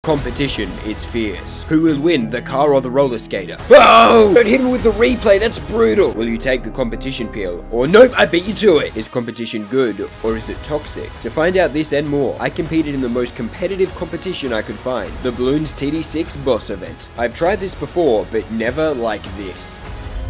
Competition is fierce. Who will win, the car or the roller skater? Oh! Don't hit me with the replay, that's brutal! Will you take the competition pill? Or nope, I beat you to it! Is competition good, or is it toxic? To find out this and more, I competed in the most competitive competition I could find, the Bloons TD6 boss event. I've tried this before, but never like this.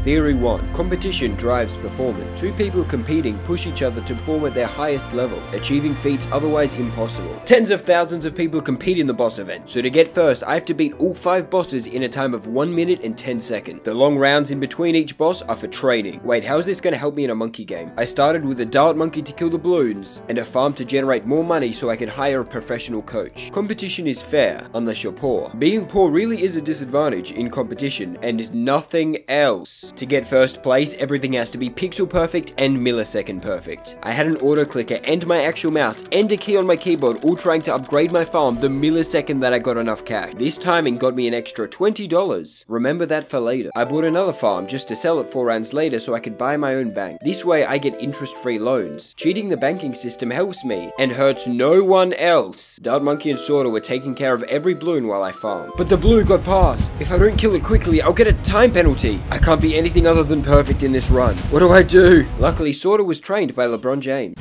Theory 1. Competition drives performance. Two people competing push each other to perform at their highest level, achieving feats otherwise impossible. Tens of thousands of people compete in the boss event, so to get first, I have to beat all 5 bosses in a time of 1 minute and 10 seconds. The long rounds in between each boss are for training. Wait, how is this going to help me in a monkey game? I started with a dart monkey to kill the Bloons, and a farm to generate more money so I could hire a professional coach. Competition is fair, unless you're poor. Being poor really is a disadvantage in competition, and nothing else. To get first place, everything has to be pixel perfect and millisecond perfect. I had an auto clicker and my actual mouse and a key on my keyboard all trying to upgrade my farm the millisecond that I got enough cash. This timing got me an extra $20. Remember that for later. I bought another farm just to sell it 4 rounds later so I could buy my own bank. This way I get interest-free loans. Cheating the banking system helps me and hurts no one else. Dart Monkey and Sorter were taking care of every Bloon while I farmed. But the blue got past. If I don't kill it quickly, I'll get a time penalty. I can't be anything other than perfect in this run. What do I do? Luckily, Sorter was trained by LeBron James.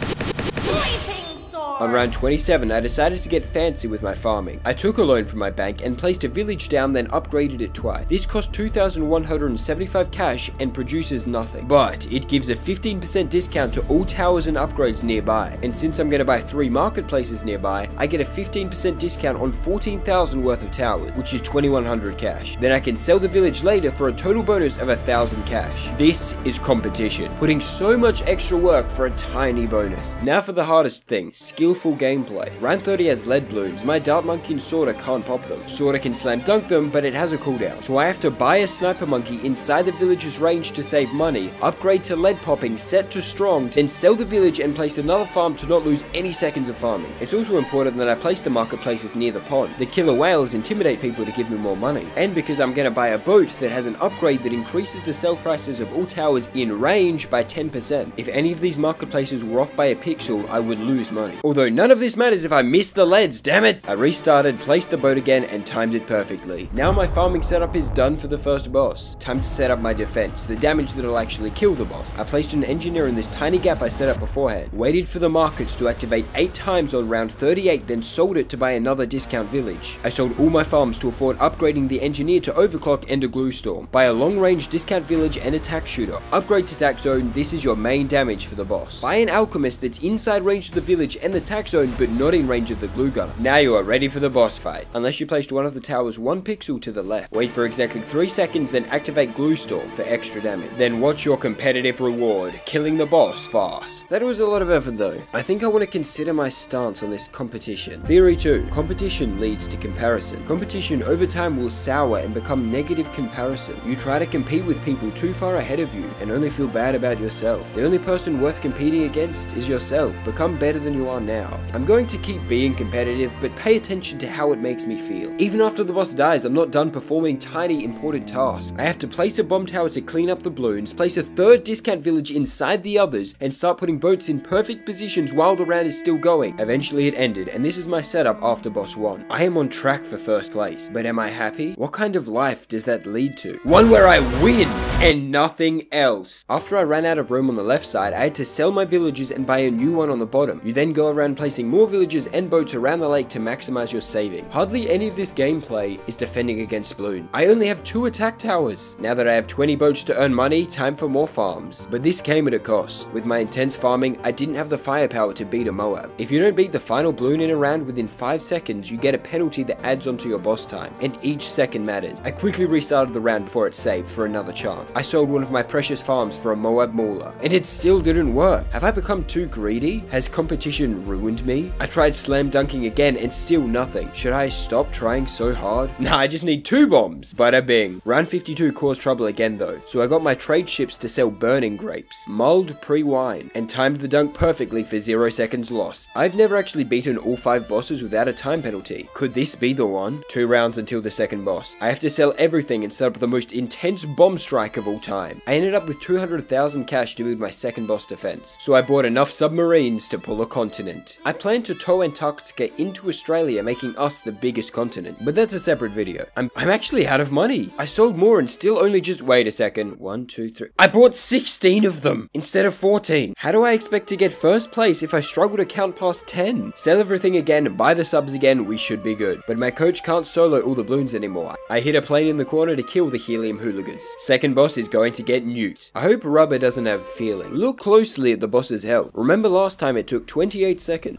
On round 27, I decided to get fancy with my farming. I took a loan from my bank and placed a village down, then upgraded it twice. This cost 2,175 cash and produces nothing, but it gives a 15% discount to all towers and upgrades nearby. And since I'm going to buy 3 marketplaces nearby, I get a 15% discount on 14,000 worth of towers, which is 2,100 cash. Then I can sell the village later for a total bonus of 1,000 cash. This is competition, putting so much extra work for a tiny bonus. Now for the hardest thing, skillful gameplay. Round 30 has lead Bloons. My Dart Monkey and Sorter can't pop them. Sorter can slam dunk them, but it has a cooldown. So I have to buy a sniper monkey inside the village's range to save money, upgrade to lead popping, set to strong, then sell the village and place another farm to not lose any seconds of farming. It's also important that I place the marketplaces near the pond. The killer whales intimidate people to give me more money. And because I'm going to buy a boat that has an upgrade that increases the sell prices of all towers in range by 10%. If any of these marketplaces were off by a pixel, I would lose money. Although none of this matters if I miss the leads, damn it! I restarted, placed the boat again, and timed it perfectly. Now my farming setup is done for the first boss. Time to set up my defense, the damage that'll actually kill the boss. I placed an engineer in this tiny gap I set up beforehand, waited for the markets to activate 8 times on round 38, then sold it to buy another discount village. I sold all my farms to afford upgrading the engineer to overclock and a glue storm. Buy a long range discount village and attack shooter. Upgrade to tack zone, this is your main damage for the boss. Buy an alchemist that's inside range of the village and the tack zone but not in range of the glue gunner. Now you are ready for the boss fight. Unless you placed one of the towers 1 pixel to the left. Wait for exactly 3 seconds, then activate glue storm for extra damage. Then watch your competitive reward, killing the boss fast. That was a lot of effort though. I think I want to consider my stance on this competition. Theory 2. Competition leads to comparison. Competition over time will sour and become negative comparison. You try to compete with people too far ahead of you and only feel bad about yourself. The only person worth competing against is yourself. Become better than you are now. I'm going to keep being competitive, but pay attention to how it makes me feel. Even after the boss dies, I'm not done performing tiny important tasks. I have to place a bomb tower to clean up the Bloons, place a 3rd discount village inside the others, and start putting boats in perfect positions while the round is still going. Eventually it ended, and this is my setup after boss 1. I am on track for first place, but am I happy? What kind of life does that lead to? One where I win and nothing else. After I ran out of room on the left side, I had to sell my villages and buy a new one on the bottom. You then go around placing more villages and boats around the lake to maximize your saving. Hardly any of this gameplay is defending against Bloon. I only have 2 attack towers. Now that I have 20 boats to earn money, time for more farms. But this came at a cost. With my intense farming, I didn't have the firepower to beat a Moab. If you don't beat the final Bloon in a round within 5 seconds, you get a penalty that adds onto your boss time, and each second matters. I quickly restarted the round before it saved for another chance. I sold one of my precious farms for a Moab Mauler, and it still didn't work. Have I become too greedy? Has competition ruined me? I tried slam dunking again and still nothing. Should I stop trying so hard? Nah, I just need 2 bombs. Bada bing. Round 52 caused trouble again though, so I got my trade ships to sell burning grapes, mulled pre-wine, and timed the dunk perfectly for 0 seconds lost. I've never actually beaten all 5 bosses without a time penalty. Could this be the one? 2 rounds until the second boss. I have to sell everything and set up the most intense bomb strike of all time. I ended up with 200,000 cash to build my second boss defense, so I bought enough submarines to pull a continent. continent. I plan to tow Antarctica into Australia, making us the biggest continent, but that's a separate video. I'm actually out of money. I sold more and still only just, wait a second, 1, 2, 3. I bought 16 of them instead of 14. How do I expect to get first place if I struggle to count past 10? Sell everything again, buy the subs again, we should be good. But my coach can't solo all the Bloons anymore. I hit a plane in the corner to kill the helium hooligans. Second boss is going to get nuked. I hope Rubber doesn't have feelings. Look closely at the boss's health. Remember last time it took 28 seconds.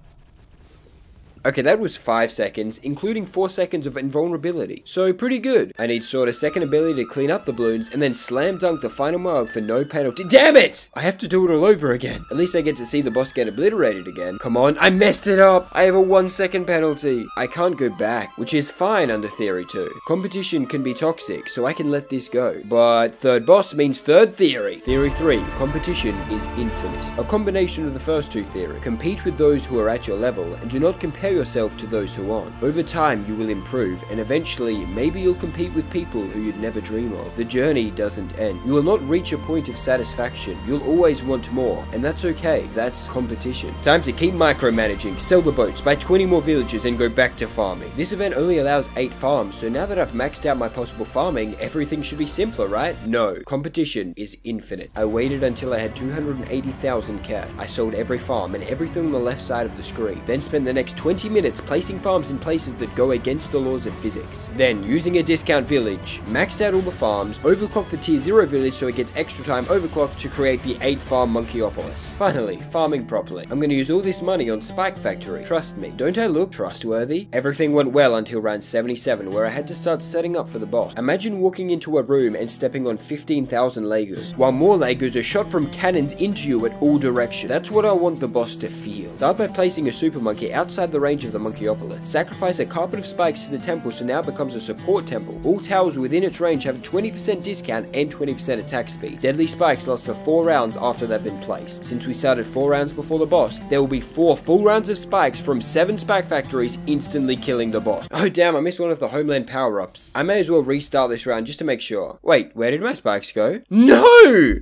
Okay, that was 5 seconds, including 4 seconds of invulnerability. So, pretty good. I need sort of second ability to clean up the Bloons, and then slam dunk the final mob for no penalty. Damn it! I have to do it all over again. At least I get to see the boss get obliterated again. Come on, I messed it up! I have a 1 second penalty. I can't go back, which is fine under Theory 2. Competition can be toxic, so I can let this go. But third boss means third theory. Theory 3, competition is infinite. A combination of the first two theories. Compete with those who are at your level, and do not compare yourself to those who aren't. Over time, you will improve, and eventually, maybe you'll compete with people who you'd never dream of. The journey doesn't end. You will not reach a point of satisfaction. You'll always want more, and that's okay. That's competition. Time to keep micromanaging, sell the boats, buy 20 more villages, and go back to farming. This event only allows 8 farms, so now that I've maxed out my possible farming, everything should be simpler, right? No. Competition is infinite. I waited until I had 280,000 cash. I sold every farm and everything on the left side of the screen, then spent the next 20 minutes placing farms in places that go against the laws of physics. Then, using a discount village, maxed out all the farms, overclocked the tier 0 village so it gets extra time overclocked to create the 8 farm Monkeyopolis. Finally, farming properly. I'm gonna use all this money on Spike Factory. Trust me. Don't I look trustworthy? Everything went well until round 77 where I had to start setting up for the boss. Imagine walking into a room and stepping on 15,000 Legos, while more Legos are shot from cannons into you at all directions. That's what I want the boss to feel. Start by placing a super monkey outside the range of the Monkeyopolis. Sacrifice a carpet of spikes to the temple so now it becomes a support temple. All towers within its range have a 20% discount and 20% attack speed. Deadly spikes last for 4 rounds after they've been placed. Since we started 4 rounds before the boss, there will be 4 full rounds of spikes from 7 spike factories instantly killing the boss. Oh damn, I missed one of the homeland power-ups. I may as well restart this round just to make sure. Wait, where did my spikes go? No!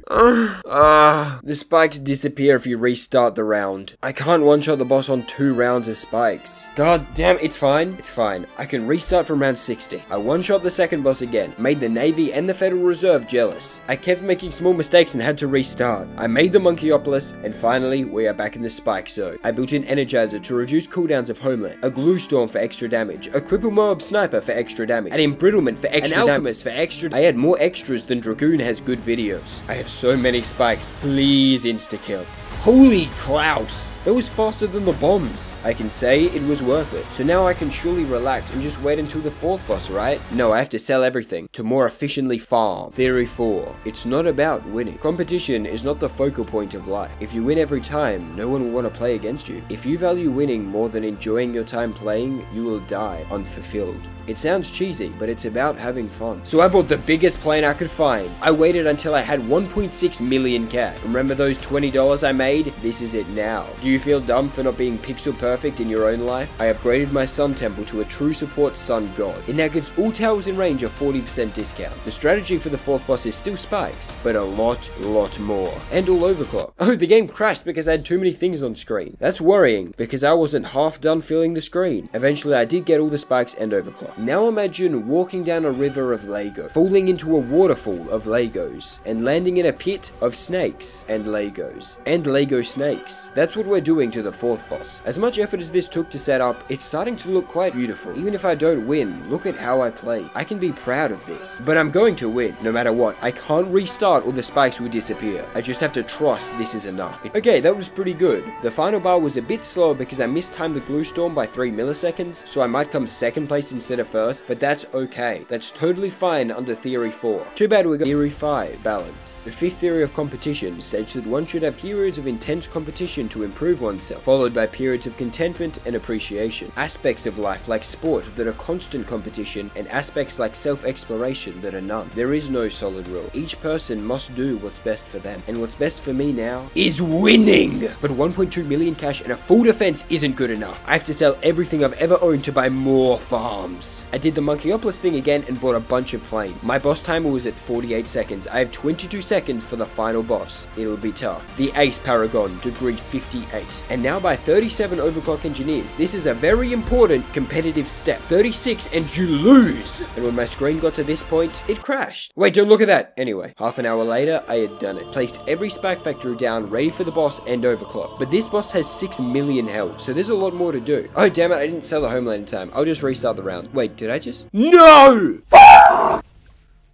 The spikes disappear if you restart the round. I can't one-shot the boss on 2 rounds of spikes. God damn, it's fine. It's fine. I can restart from round 60. I one-shot the second boss again, made the Navy and the Federal Reserve jealous. I kept making small mistakes and had to restart. I made the Monkeyopolis, and finally, we are back in the spike zone. I built an Energizer to reduce cooldowns of Homeland, a Glue Storm for extra damage, a Cripple Mob Sniper for extra damage, an Embrittlement for extra damage, an Alchemist for extra. I had more extras than Dragoon has good videos. I have so many spikes. Please insta-kill. Holy Klaus! That was faster than the bombs. I can say it was worth it. So now I can surely relax and just wait until the 4th boss, right? No, I have to sell everything to more efficiently farm. Theory 4. It's not about winning. Competition is not the focal point of life. If you win every time, no one will want to play against you. If you value winning more than enjoying your time playing, you will die unfulfilled. It sounds cheesy, but it's about having fun. So I bought the biggest plane I could find. I waited until I had 1.6 million cash. Remember those $20 I made? This is it now. Do you feel dumb for not being pixel perfect in your own life? I upgraded my sun temple to a true support sun god. It now gives all towers in range a 40% discount. The strategy for the 4th boss is still spikes, but a lot more. And all overclock. Oh, the game crashed because I had too many things on screen. That's worrying, because I wasn't half done filling the screen. Eventually I did get all the spikes and overclock. Now imagine walking down a river of Lego, falling into a waterfall of Legos, and landing in a pit of snakes and Legos, and Lego snakes. That's what we're doing to the 4th boss. As much effort as this took to set up, it's starting to look quite beautiful. Even if I don't win, look at how I play. I can be proud of this. But I'm going to win, no matter what. I can't restart or the spikes will disappear. I just have to trust this is enough. Okay, that was pretty good. The final bar was a bit slower because I mistimed the glue storm by 3 milliseconds, so I might come 2nd place instead of 1st, but that's okay. That's totally fine under Theory 4. Too bad we got Theory 5, balance. The 5th theory of competition states that one should have periods of intense competition to improve oneself, followed by periods of contentment and appreciation. Aspects of life like sport that are constant competition, and aspects like self-exploration that are none. There is no solid rule. Each person must do what's best for them, and what's best for me now is winning! But 1.2 million cash and a full defense isn't good enough. I have to sell everything I've ever owned to buy more farms. I did the Monkeyopolis thing again and bought a bunch of planes. My boss timer was at 48 seconds. I have 22 seconds for the final boss. It'll be tough. The Ace Power Paragon, degree 58. And now by 37 overclock engineers, this is a very important competitive step. 36 and you lose! And when my screen got to this point, it crashed. Wait, don't look at that! Anyway, half an hour later, I had done it. Placed every spike factory down, ready for the boss and overclock. But this boss has 6 million health, so there's a lot more to do. Oh damn it, I didn't sell the homeland in time. I'll just restart the round. Wait, did I just? No!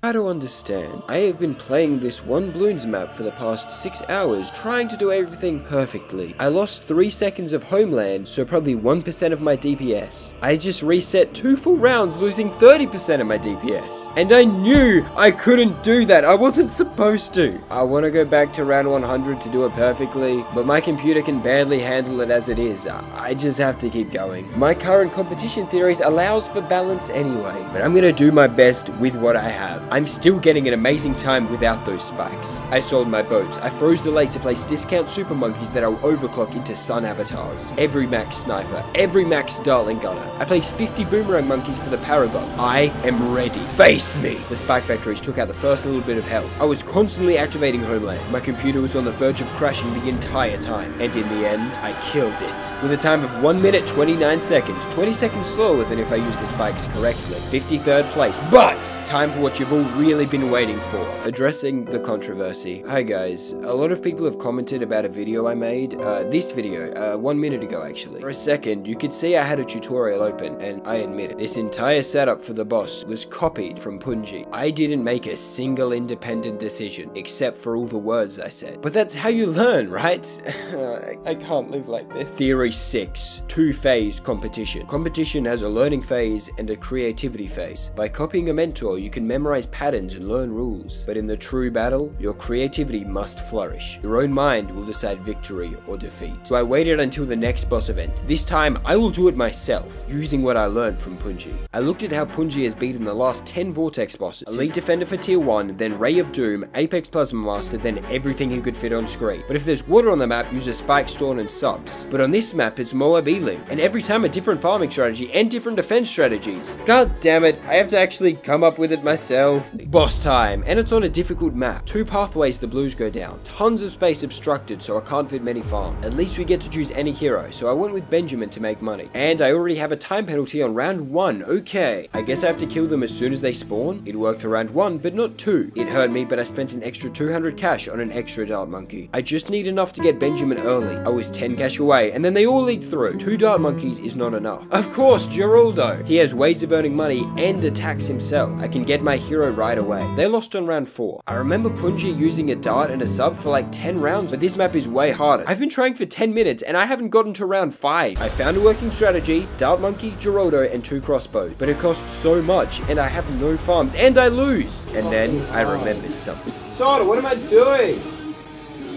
I don't understand. I have been playing this one Bloons map for the past 6 hours, trying to do everything perfectly. I lost 3 seconds of homeland, so probably 1% of my DPS. I just reset 2 full rounds, losing 30% of my DPS. And I knew I couldn't do that. I wasn't supposed to. I want to go back to round 100 to do it perfectly, but my computer can barely handle it as it is. I just have to keep going. My current competition theories allows for balance anyway, but I'm gonna do my best with what I have. I'm still getting an amazing time without those spikes. I sold my boats. I froze the lake to place discount super monkeys that I'll overclock into sun avatars. Every max sniper, every max dartling gunner. I placed 50 boomerang monkeys for the Paragon. I am ready. Face me! The spike factories took out the first little bit of health. I was constantly activating homeland. My computer was on the verge of crashing the entire time. And in the end, I killed it. With a time of 1 minute 29 seconds. 20 seconds slower than if I used the spikes correctly. 53rd place. But time for what you've all really been waiting for. Addressing the controversy. Hi guys, a lot of people have commented about a video I made, this video, 1 minute ago actually. For a second, you could see I had a tutorial open, and I admit it. This entire setup for the boss was copied from Punji. I didn't make a single independent decision, except for all the words I said. But that's how you learn, right? I can't live like this. Theory 6. 2-phase competition. Competition has a learning phase and a creativity phase. By copying a mentor, you can memorize patterns and learn rules. But in the true battle, your creativity must flourish. Your own mind will decide victory or defeat. So I waited until the next boss event. This time, I will do it myself, using what I learned from Punji. I looked at how Punji has beaten the last 10 Vortex bosses. Elite Defender for Tier 1, then Ray of Doom, Apex Plasma Master, then everything he could fit on screen. But if there's water on the map, use a Spike Storm and subs. But on this map, it's Moab Elim, and every time a different farming strategy and different defense strategies. God damn it, I have to actually come up with it myself. Boss time, and it's on a difficult map. 2 pathways the blues go down. Tons of space obstructed, so I can't fit many farms. At least we get to choose any hero, so I went with Benjamin to make money. And I already have a time penalty on round 1, okay. I guess I have to kill them as soon as they spawn? It worked for round 1, but not 2. It hurt me, but I spent an extra 200 cash on an extra dart monkey. I just need enough to get Benjamin early. I was 10 cash away, and then they all lead through. 2 dart monkeys is not enough. Of course, Geraldo. He has ways of earning money and attacks himself. I can get my hero right away. They lost on round 4. I remember Punji using a dart and a sub for like 10 rounds, but this map is way harder. I've been trying for 10 minutes and I haven't gotten to round 5. I found a working strategy, dart monkey, Geraldo, and 2 crossbows, but it costs so much and I have no farms and I lose. And then I remembered something. Soda, what am I doing?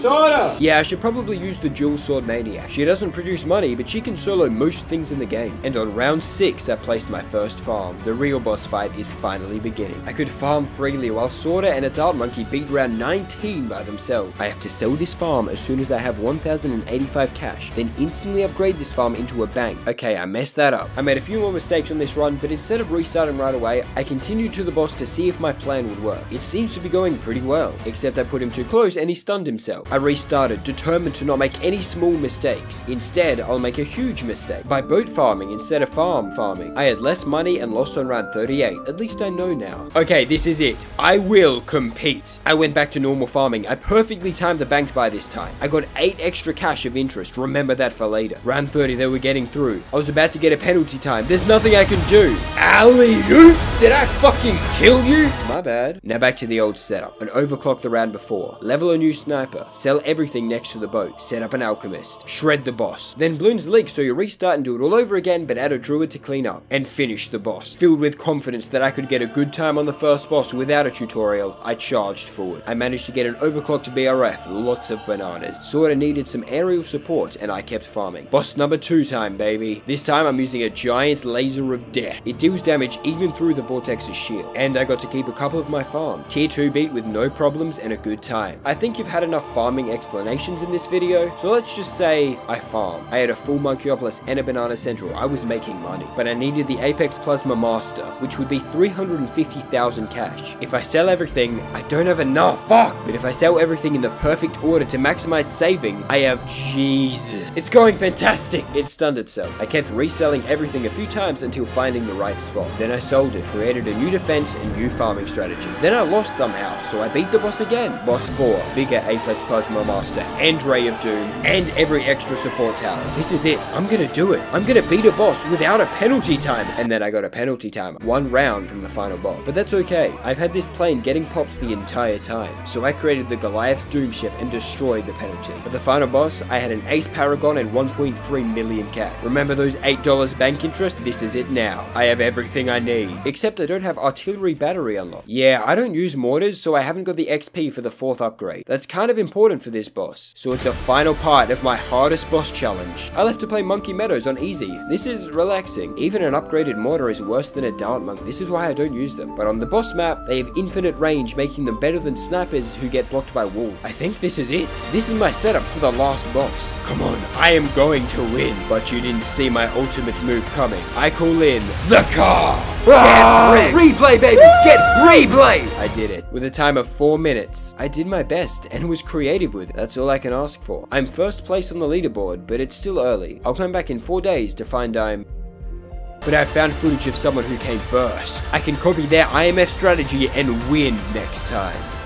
Soda! Yeah, I should probably use the dual sword maniac. She doesn't produce money, but she can solo most things in the game. And on round 6, I placed my first farm. The real boss fight is finally beginning. I could farm freely while Soda and a dart monkey beat round 19 by themselves. I have to sell this farm as soon as I have 1085 cash, then instantly upgrade this farm into a bank. Okay, I messed that up. I made a few more mistakes on this run, but instead of restarting right away, I continued to the boss to see if my plan would work. It seems to be going pretty well, except I put him too close and he stunned himself. I restarted, determined to not make any small mistakes. Instead, I'll make a huge mistake by boat farming instead of farm farming. I had less money and lost on round 38. At least I know now. Okay, this is it. I will compete. I went back to normal farming. I perfectly timed the bank by this time. I got 8 extra cash of interest. Remember that for later. Round 30, they were getting through. I was about to get a penalty time. There's nothing I can do. Alley oops! Did I fucking kill you? My bad. Now back to the old setup. And overclock the round before. Level a new sniper. Sell everything next to the boat. Set up an alchemist. Shred the boss. Then Bloons leak, so you restart and do it all over again, but add a druid to clean up. And finish the boss. Filled with confidence that I could get a good time on the first boss without a tutorial, I charged forward. I managed to get an overclocked BRF, lots of bananas. Sorta needed some aerial support, and I kept farming. Boss number 2 time, baby. This time I'm using a giant laser of death. It deals damage even through the Vortex's shield. And I got to keep a couple of my farm. Tier 2 beat with no problems and a good time. I think you've had enough farm farming explanations in this video, so let's just say I farm. I had a full Monkeyopolis and a Banana Central. I was making money, but I needed the Apex Plasma Master, which would be 350,000 cash. If I sell everything, I don't have enough. Fuck! But if I sell everything in the perfect order to maximize saving, I have... Jesus. It's going fantastic! It stunned itself. I kept reselling everything a few times until finding the right spot. Then I sold it, created a new defense and new farming strategy. Then I lost somehow, so I beat the boss again. Boss 4, bigger Apex Plasma Master, and Ray of Doom, and every extra support tower. This is it. I'm gonna do it. I'm gonna beat a boss without a penalty time. And then I got a penalty time, 1 round from the final boss. But that's okay. I've had this plane getting pops the entire time. So I created the Goliath Doom ship and destroyed the penalty. For the final boss, I had an Ace Paragon and 1.3 million cash. Remember those $8 bank interest? This is it now. I have everything I need. Except I don't have artillery battery unlocked. Yeah, I don't use mortars, so I haven't got the XP for the 4th upgrade. That's kind of important for this boss. So it's the final part of my hardest boss challenge. I left to play Monkey Meadows on easy. This is relaxing. Even an upgraded mortar is worse than a dart monk. This is why I don't use them. But on the boss map, they have infinite range, making them better than snipers who get blocked by walls. I think this is it. This is my setup for the last boss. Come on, I am going to win. But you didn't see my ultimate move coming. I call in the car. Get replay, baby! Get replay! I did it. With a time of 4 minutes. I did my best and was creative with it. That's all I can ask for. I'm first place on the leaderboard, but it's still early. I'll come back in 4 days to find But I found footage of someone who came first. I can copy their IMF strategy and win next time.